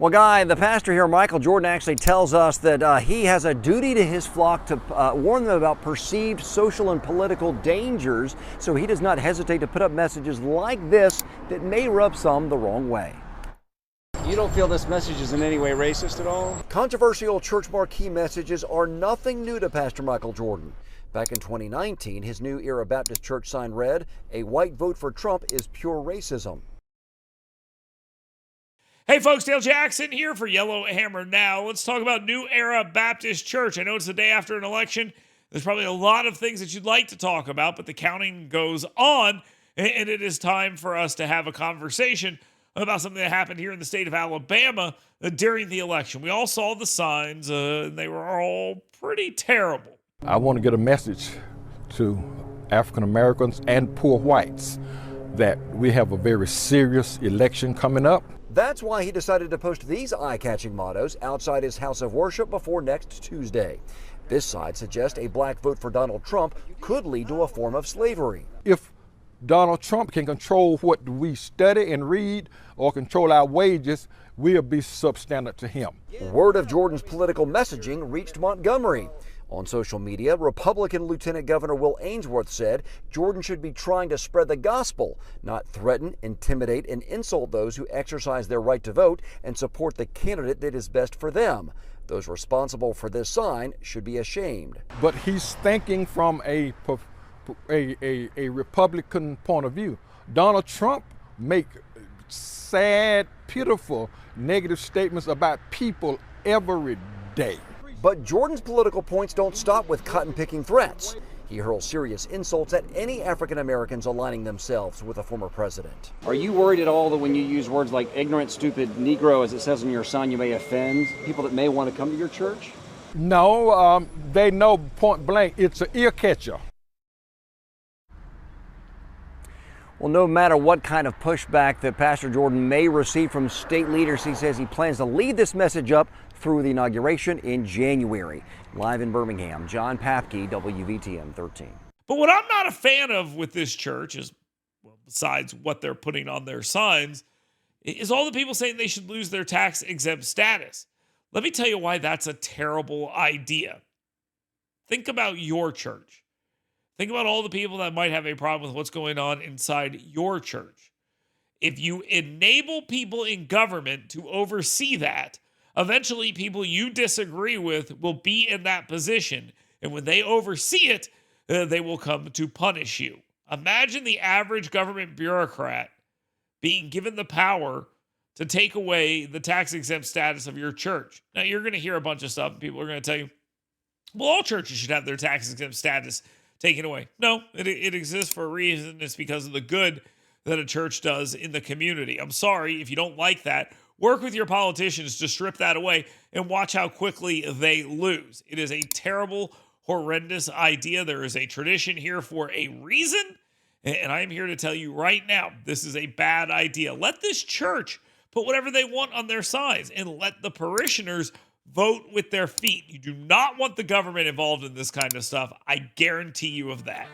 Well, Guy, the pastor here, Michael Jordan, actually tells us that he has a duty to his flock to warn them about perceived social and political dangers, so he does not hesitate to put up messages like this that may rub some the wrong way. You don't feel this message is in any way racist at all? Controversial church marquee messages are nothing new to Pastor Michael Jordan. Back in 2019, his New Era Baptist Church sign read, "A white vote for Trump is pure racism." Hey folks, Dale Jackson here for Yellow Hammer Now. Let's talk about New Era Baptist Church. I know it's the day after an election. There's probably a lot of things that you'd like to talk about, but the counting goes on, and it is time for us to have a conversation about something that happened here in the state of Alabama during the election. We all saw the signs, and they were all pretty terrible. I want to get a message to African Americans and poor whites that we have a very serious election coming up. That's why he decided to post these eye-catching mottos outside his house of worship before next Tuesday. This side suggests a black vote for Donald Trump could lead to a form of slavery. If Donald Trump can control what we study and read or control our wages, we'll be substandard to him. Word of Jordan's political messaging reached Montgomery. On social media, Republican Lieutenant Governor Will Ainsworth said Jordan should be trying to spread the gospel, not threaten, intimidate, and insult those who exercise their right to vote and support the candidate that is best for them. Those responsible for this sign should be ashamed. But he's thinking from a Republican point of view. Donald Trump make sad, pitiful, negative statements about people every day. But Jordan's political points don't stop with cotton-picking threats. He hurls serious insults at any African Americans aligning themselves with a former president. Are you worried at all that when you use words like ignorant, stupid, Negro, as it says on your sign, you may offend people that may want to come to your church? No, they know point blank it's an ear catcher. Well, no matter what kind of pushback that Pastor Jordan may receive from state leaders, he says he plans to lead this message up through the inauguration in January. Live in Birmingham, John Papke, WVTM 13. But what I'm not a fan of with this church is, well, besides what they're putting on their signs, is all the people saying they should lose their tax-exempt status. Let me tell you why that's a terrible idea. Think about your church. Think about all the people that might have a problem with what's going on inside your church. If you enable people in government to oversee that, eventually people you disagree with will be in that position. And when they oversee it, they will come to punish you. Imagine the average government bureaucrat being given the power to take away the tax-exempt status of your church. Now, you're going to hear a bunch of stuff, and people are going to tell you, well, all churches should have their tax-exempt status taken away. No, it exists for a reason. It's because of the good that a church does in the community. I'm sorry if you don't like that. Work with your politicians to strip that away and watch how quickly they lose. It is a terrible, horrendous idea. There is a tradition here for a reason, and I am here to tell you right now, this is a bad idea. Let this church put whatever they want on their signs and let the parishioners vote with their feet. You do not want the government involved in this kind of stuff. I guarantee you of that.